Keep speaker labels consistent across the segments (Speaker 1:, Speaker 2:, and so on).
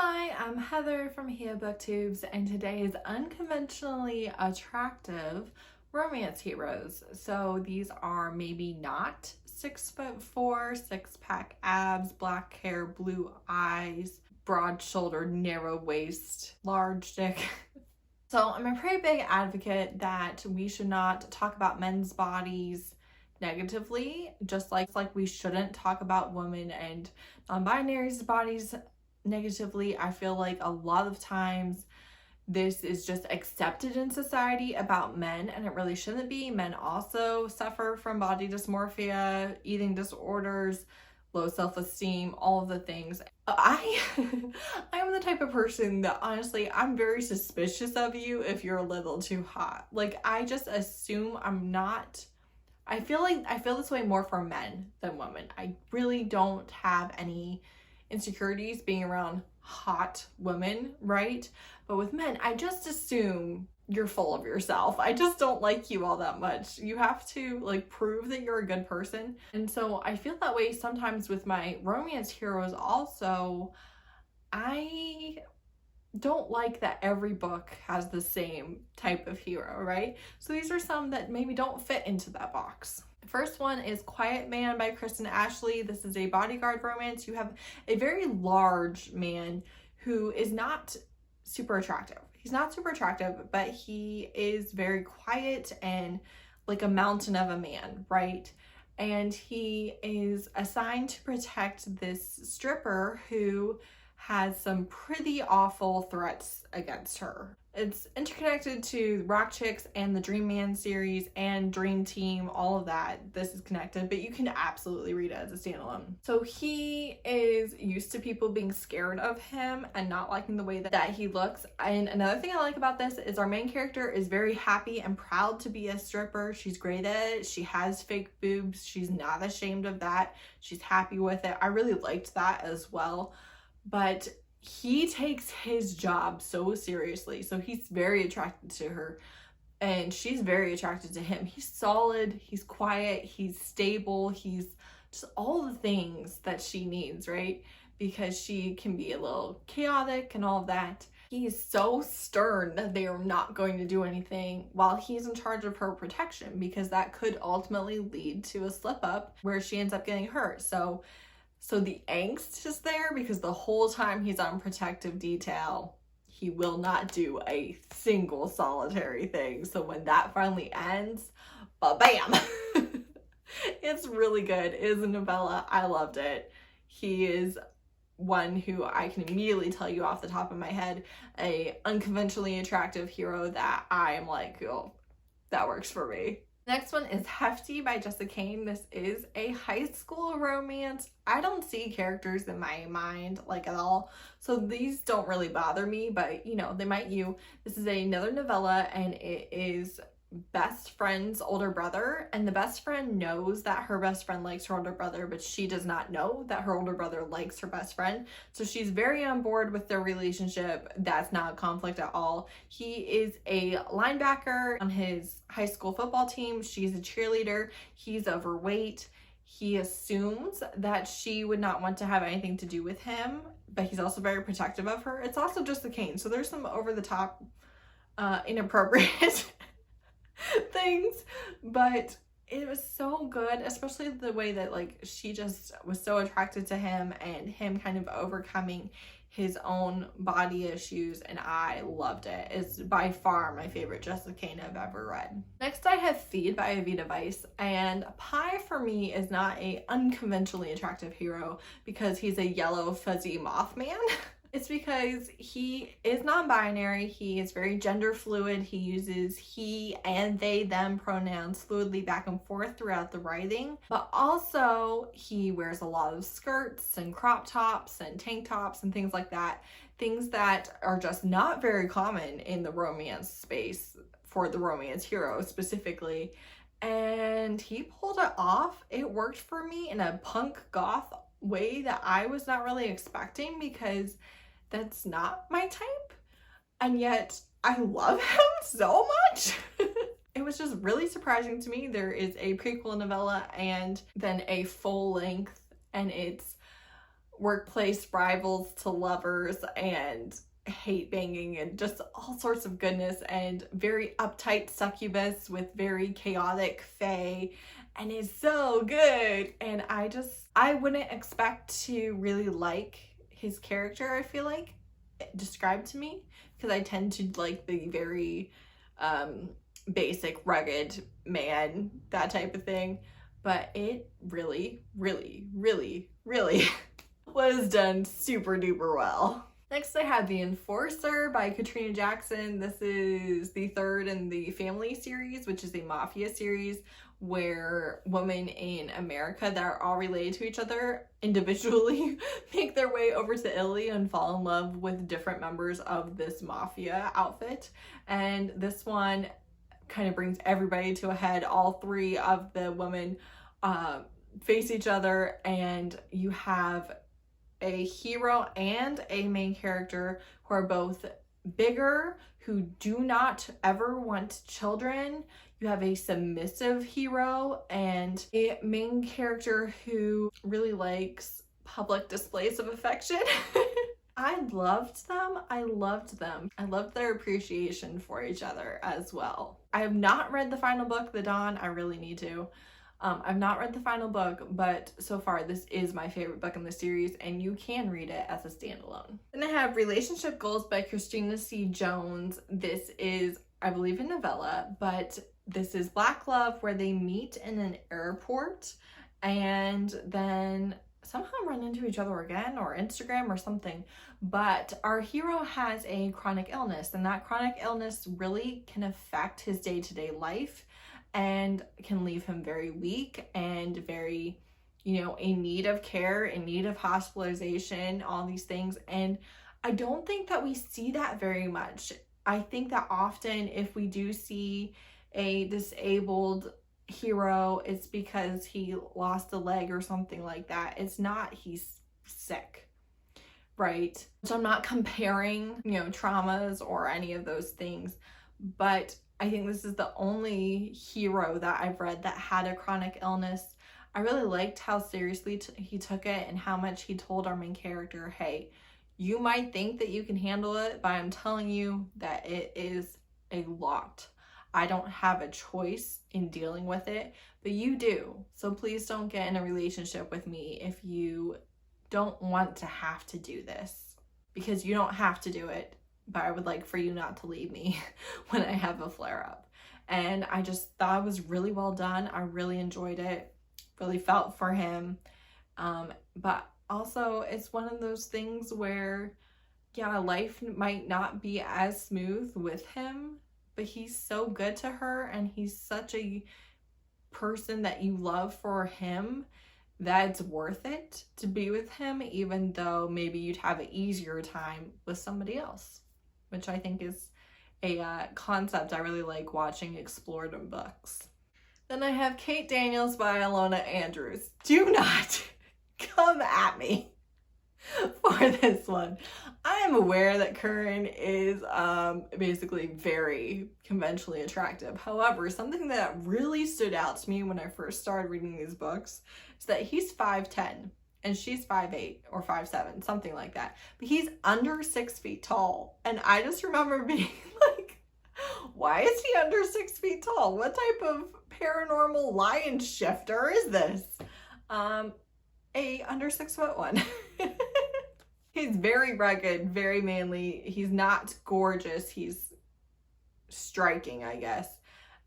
Speaker 1: Hi, I'm Heather from booktubes, and today is Unconventionally Attractive Romance Heroes. So these are maybe not 6'4", six-pack abs, black hair, blue eyes, broad-shouldered, narrow waist, large dick. So I'm a pretty big advocate that we should not talk about men's bodies negatively, just like we shouldn't talk about women and non-binaries bodies negatively. I feel like a lot of times this is just accepted in society about men, and it really shouldn't be. Men also suffer from body dysmorphia, eating disorders, low self-esteem, all of the things. I am the type of person that honestly, I'm very suspicious of you if you're a little too hot. Like, I just assume I'm not. I feel this way more for men than women. I really don't have any insecurities being around hot women, right? But with men, I just assume you're full of yourself. I just don't like you all that much. You have to like prove that you're a good person. And so I feel that way sometimes with my romance heroes also. I don't like that every book has the same type of hero, right? So these are some that maybe don't fit into that box. The first one is Quiet Man by Kristen Ashley. This is a bodyguard romance. You have a very large man who is not super attractive. He's not super attractive, but he is very quiet and like a mountain of a man, right? And he is assigned to protect this stripper who has some pretty awful threats against her. It's interconnected to Rock Chicks and the Dream Man series and Dream Team, all of that. This is connected, but you can absolutely read it as a standalone. So he is used to people being scared of him and not liking the way that he looks. And another thing I like about this is our main character is very happy and proud to be a stripper. She's great at it. She has fake boobs. She's not ashamed of that. She's happy with it. I really liked that as well. But he takes his job so seriously. So he's very attracted to her and she's very attracted to him. He's solid, he's quiet, he's stable, he's just all the things that she needs, right? Because she can be a little chaotic and all of that. He's so stern that they are not going to do anything while he's in charge of her protection, because that could ultimately lead to a slip up where she ends up getting hurt. So the angst is there because the whole time he's on protective detail, he will not do a single solitary thing. So when that finally ends, bam! It's really good. It is a novella. I loved it. He is one who I can immediately tell you off the top of my head, a unconventionally attractive hero that I am like, oh, that works for me. Next one is Hefty by Jessa Kane. This is a high school romance. I don't see characters in my mind like at all, so these don't really bother me, but you know, they might you. This is another novella and it is best friend's older brother, and the best friend knows that her best friend likes her older brother, but she does not know that her older brother likes her best friend. So she's very on board with their relationship. That's not a conflict at all. He is a linebacker on his high school football team. She's a cheerleader. He's overweight. He assumes that she would not want to have anything to do with him, but he's also very protective of her. It's also just the Kane, so there's some over the top inappropriate things, but it was so good, especially the way that like she just was so attracted to him and him kind of overcoming his own body issues, and I loved it. It's by far my favorite Jessa Kane I've ever read. Next I have Feed by Aveda, and Pie for me is not a unconventionally attractive hero because he's a yellow fuzzy Mothman. It's because he is non-binary, he is very gender fluid, he uses he and they them pronouns fluidly back and forth throughout the writing, but also he wears a lot of skirts and crop tops and tank tops and things like that, things that are just not very common in the romance space for the romance hero specifically, and he pulled it off. It worked for me in a punk goth way that I was not really expecting, because that's not my type, and yet I love him so much. It was just really surprising to me. There is a prequel novella and then a full length, and it's workplace rivals to lovers and hate banging and just all sorts of goodness, and very uptight succubus with very chaotic fae, and it's so good. And I wouldn't expect to really like his character, I feel like, described to me, because I tend to like the very basic rugged man, that type of thing, but it really was done super duper well. Next, I have The Enforcer by Katrina Jackson. This is the third in the Family series, which is a mafia series where women in America that are all related to each other individually make their way over to Italy and fall in love with different members of this mafia outfit. And this one kind of brings everybody to a head. All three of the women face each other, and you have a hero and a main character who are both bigger, who do not ever want children. You have a submissive hero and a main character who really likes public displays of affection. I loved them. I loved their appreciation for each other as well. I have not read the final book, The Dawn. I really need to. I've not read the final book, but so far this is my favorite book in the series, and you can read it as a standalone. Then I have Relationship Goals by Christina C. Jones. This is, I believe, a novella, but this is Black love where they meet in an airport and then somehow run into each other again, or Instagram or something. But our hero has a chronic illness, and that chronic illness really can affect his day-to-day life and can leave him very weak and very, in need of care, in need of hospitalization, all these things. And I don't think that we see that very much. I think that often if we do see a disabled hero, it's because he lost a leg or something like that. It's not he's sick, right? So I'm not comparing, traumas or any of those things, but I think this is the only hero that I've read that had a chronic illness. I really liked how seriously he took it, and how much he told our main character, hey, you might think that you can handle it, but I'm telling you that it is a lot. I don't have a choice in dealing with it, but you do. So please don't get in a relationship with me if you don't want to have to do this, because you don't have to do it, but I would like for you not to leave me when I have a flare up. And I just thought it was really well done. I really enjoyed it, really felt for him. But also it's one of those things where, yeah, life might not be as smooth with him, but he's so good to her, and he's such a person that you love for him that it's worth it to be with him, even though maybe you'd have an easier time with somebody else, which I think is a concept I really like watching explored in books. Then I have Kate Daniels by Ilona Andrews. Do not come at me for this one. I am aware that Curran is basically very conventionally attractive. However, something that really stood out to me when I first started reading these books is that he's 5'10" and she's 5'8" or 5'7", something like that. But he's under 6 feet tall. And I just remember being like, why is he under 6 feet tall? What type of paranormal lion shifter is this? A under 6 foot one. He's very rugged, very manly. He's not gorgeous. He's striking, I guess.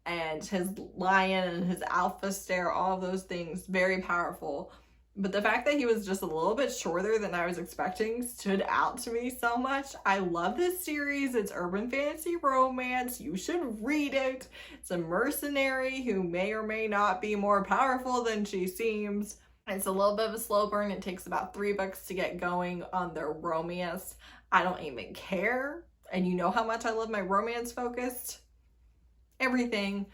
Speaker 1: And his lion and his alpha stare, all of those things, very powerful. But the fact that he was just a little bit shorter than I was expecting stood out to me so much. I love this series. It's urban fantasy romance. You should read it. It's a mercenary who may or may not be more powerful than she seems. It's a little bit of a slow burn. It takes about 3 books to get going on their romance. I don't even care. And you know how much I love my romance focused everything.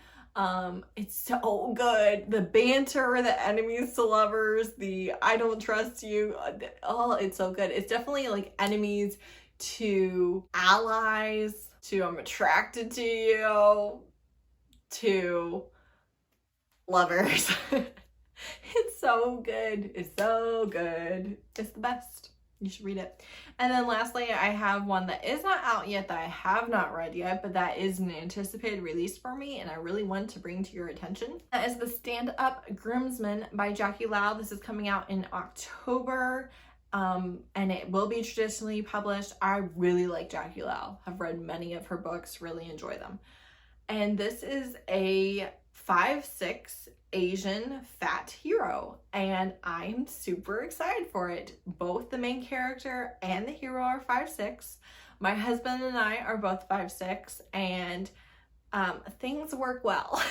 Speaker 1: It's so good. The banter, the enemies to lovers, the I don't trust you. Oh, it's so good. It's definitely like enemies to allies, to I'm attracted to you, to lovers. It's so good. It's so good. It's the best. You should read it. And then lastly, I have one that is not out yet, that I have not read yet, but that is an anticipated release for me and I really want to bring to your attention. That is the Stand Up Groomsman by Jackie Lau. This is coming out in October. And it will be traditionally published. I really like Jackie Lau. I've read many of her books, really enjoy them. And this is a 5'6" Asian fat hero, and I'm super excited for it. Both the main character and the hero are 5'6". My husband and I are both 5'6", and things work well.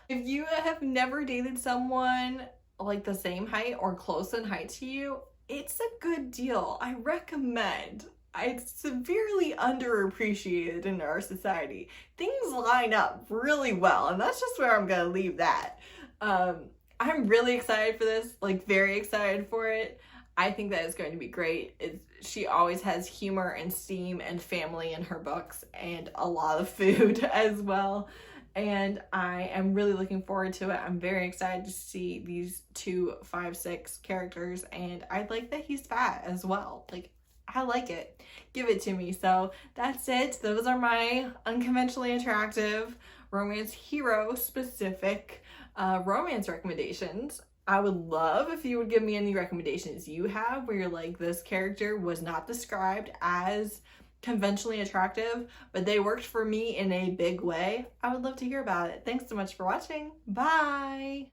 Speaker 1: If you have never dated someone like the same height or close in height to you, it's a good deal. I recommend. It's severely underappreciated in our society. Things line up really well, and that's just where I'm gonna leave that. I'm really excited for this, like very excited for it. I think that is going to be great. She always has humor and steam and family in her books, and a lot of food as well. And I am really looking forward to it. I'm very excited to see these two 5'6" characters, and I like that he's fat as well. Like, I like it. Give it to me. So that's it. Those are my unconventionally attractive romance hero specific romance recommendations. I would love if you would give me any recommendations you have where you're like, this character was not described as conventionally attractive, but they worked for me in a big way. I would love to hear about it. Thanks so much for watching. Bye.